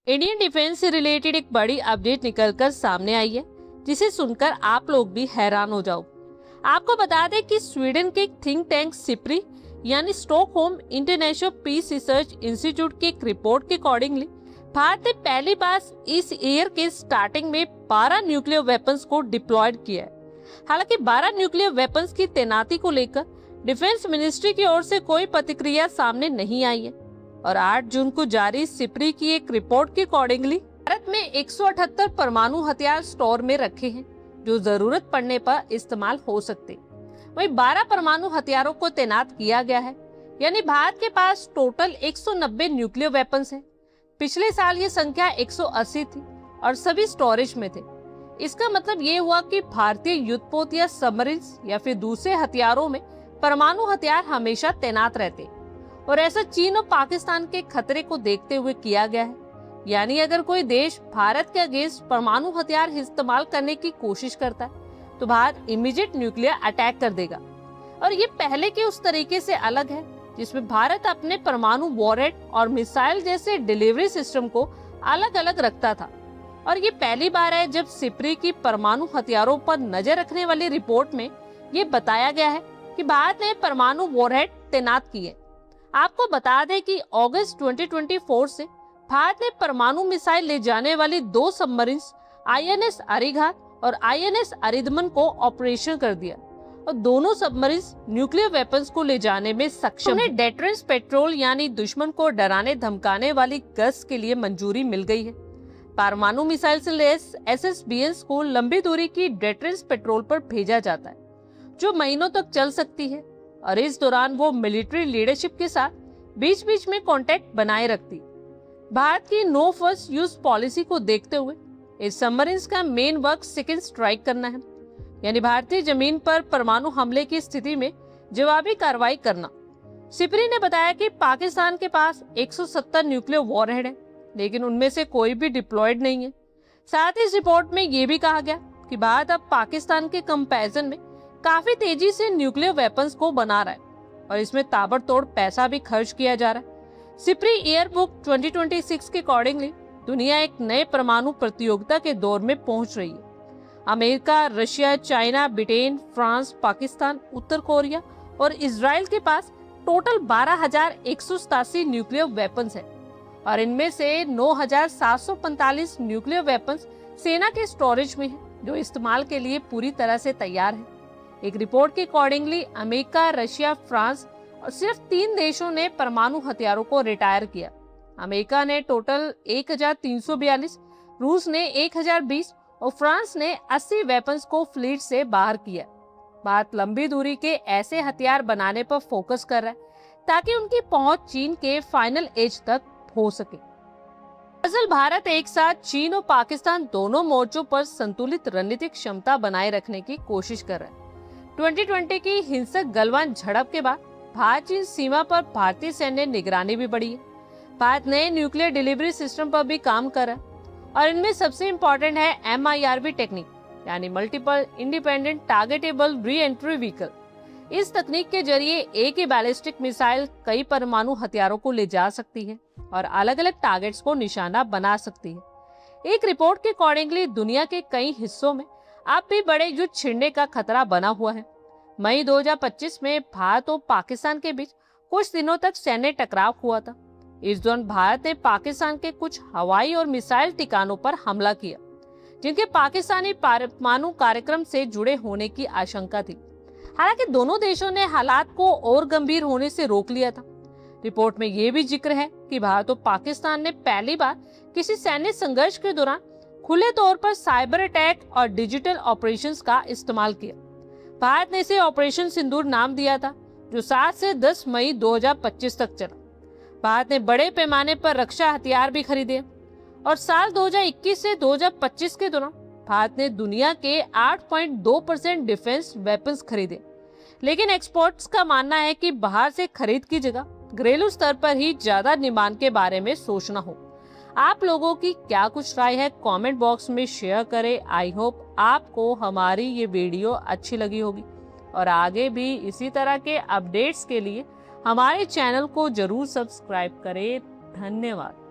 Indian defence से related एक बड़ी अपडेट निकलकर सामने आई है, जिसे सुनकर आप लोग भी हैरान हो जाओ। आपको बता दें कि स्वीडन के एक थिंक टैंक सिप्री यानी Stockholm international peace research institute की एक रिपोर्ट के अकॉर्डिंगली भारत ने पहली बार इस ईयर के स्टार्टिंग में 12 न्यूक्लियर वेपन्स को डिप्लॉयड किया है। हालांकि 12 न्यूक्लियर वेपन्स की तैनाती को लेकर डिफेंस मिनिस्ट्री की ओर से कोई प्रतिक्रिया सामने नहीं आई है और 8 जून को जारी सिप्री की एक रिपोर्ट के अकॉर्डिंगली भारत में 178 परमाणु हथियार स्टोर में रखे हैं, जो जरूरत पड़ने पर इस्तेमाल हो सकते। वहीं 12 परमाणु हथियारों को तैनात किया गया है, यानी भारत के पास टोटल 190 न्यूक्लियर वेपन्स हैं। पिछले साल ये संख्या 180 थी और सभी स्टोरेज में थे। इसका मतलब ये हुआ कि भारतीय युद्धपोत या सबमरीन्स या फिर दूसरे हथियारों में परमाणु हथियार हमेशा तैनात रहते और ऐसा चीन और पाकिस्तान के खतरे को देखते हुए किया गया है। यानी अगर कोई देश भारत के अगेंस्ट परमाणु हथियार इस्तेमाल करने की कोशिश करता है तो भारत इमीडिएट न्यूक्लियर अटैक कर देगा। और ये पहले के उस तरीके से अलग है जिसमें भारत अपने परमाणु वॉरहेड और मिसाइल जैसे डिलीवरी सिस्टम को अलग अलग रखता था। और ये पहली बार है जब सिप्री की परमाणु हथियारों पर नजर रखने वाली रिपोर्ट में ये बताया गया है कि भारत ने परमाणु वॉरहेड तैनात किए। आपको बता दें कि अगस्त 2024 से भारत ने परमाणु मिसाइल ले जाने वाली 2 सबमरीन्स आईएनएस अरिघात और आईएनएस अरिदमन को ऑपरेशन कर दिया और दोनों सबमरीन्स न्यूक्लियर वेपन्स को ले जाने में सक्षम है। डेटरेंस पेट्रोल यानी दुश्मन को डराने धमकाने वाली गश्त के लिए मंजूरी मिल गई है। परमाणु मिसाइल से लैस एसएसबीएस को लंबी दूरी की डेटरेंस पेट्रोल पर भेजा जाता है, जो महीनों तक चल सकती है और इस दौरान वो मिलिट्री लीडरशिप के साथ बीच बीच में कांटेक्ट बनाए रखती। भारत की नो फर्स्ट यूज पॉलिसी को देखते हुए इस सबमरीन्स का मेन वर्क सेकेंड स्ट्राइक करना है, यानी भारतीय जमीन पर परमाणु हमले की स्थिति में जवाबी कार्रवाई करना। सिप्री ने बताया कि पाकिस्तान के पास 170 न्यूक्लियर वॉरहेड है, लेकिन उनमें से कोई भी डिप्लॉयड नहीं है। साथ ही इस रिपोर्ट में ये भी कहा गया कि भारत अब पाकिस्तान के कंपैरिजन में काफी तेजी से न्यूक्लियर वेपन्स को बना रहा है और इसमें ताबड़तोड़ पैसा भी खर्च किया जा रहा है। सिप्री ईयर बुक 2026 के अकॉर्डिंगली दुनिया एक नए परमाणु प्रतियोगिता के दौर में पहुंच रही है। America, Russia, China, Britain, France, Pakistan, उत्तर कोरिया और इजराइल के पास टोटल 12,187 न्यूक्लियर वेपन्स है और इनमें से 9,745 न्यूक्लियर वेपन्स सेना के स्टोरेज में है, जो इस्तेमाल के लिए पूरी तरह से तैयार है। एक रिपोर्ट के अकॉर्डिंगली अमेरिका, रशिया, फ्रांस और सिर्फ 3 देशों ने परमाणु हथियारों को रिटायर किया। अमेरिका ने टोटल 1,342, रूस ने 1,020 और फ्रांस ने 80 वेपन्स को फ्लीट से बाहर किया। भारत लंबी दूरी के ऐसे हथियार बनाने पर फोकस कर रहा है ताकि उनकी पहुंच चीन के फाइनल एज तक हो सके। दरअसल भारत एक साथ चीन और पाकिस्तान दोनों मोर्चों पर संतुलित रणनीतिक क्षमता बनाए रखने की कोशिश कर रहा है। 2020 की हिंसक गलवान झड़प के बाद भारत चीन सीमा पर भारतीय सैन्य निगरानी भी बढ़ी है। भारत नए न्यूक्लियर डिलीवरी सिस्टम पर भी काम कर रहा है और इनमें सबसे इम्पोर्टेंट है MIRV टेक्निक, यानी multiple independent targetable re entry vehicle. इस तकनीक के जरिए एक ही बैलिस्टिक मिसाइल कई परमाणु हथियारों को ले जा सकती है और अलग अलग टारगेट्स को निशाना बना सकती है। एक रिपोर्ट के अकॉर्डिंगली दुनिया के कई हिस्सों में अब भी बड़े युद्ध छिड़ने का खतरा बना हुआ है। मई 2025 में भारत और पाकिस्तान के बीच कुछ दिनों तक सैन्य टकराव हुआ था। इस दौरान भारत ने पाकिस्तान के कुछ हवाई और मिसाइल ठिकानों पर हमला किया, जिनके पाकिस्तानी परमाणु कार्यक्रम से जुड़े होने की आशंका थी। हालांकि दोनों देशों ने हालात को और गंभीर होने से रोक लिया था। रिपोर्ट में यह भी जिक्र है कि भारत और पाकिस्तान ने पहली बार किसी सैन्य संघर्ष के दौरान खुले तौर पर साइबर अटैक और डिजिटल ऑपरेशंस का इस्तेमाल किया। भारत ने इसे ऑपरेशन सिंदूर नाम दिया था, जो 7 से 10 मई 2025 तक चला। भारत ने बड़े पैमाने पर रक्षा हथियार भी खरीदे और साल 2021 से 2025 के दौरान भारत ने दुनिया के 8.2% डिफेंस वेपन्स खरीदे। लेकिन एक्सपर्ट्स का मानना है कि बाहर से खरीद की जगह घरेलू स्तर पर ही ज्यादा निर्माण के बारे में सोचना हो। आप लोगों की क्या कुछ राय है, कमेंट बॉक्स में शेयर करें। आई होप आपको हमारी ये वीडियो अच्छी लगी होगी और आगे भी इसी तरह के अपडेट्स के लिए हमारे चैनल को जरूर सब्सक्राइब करें। धन्यवाद।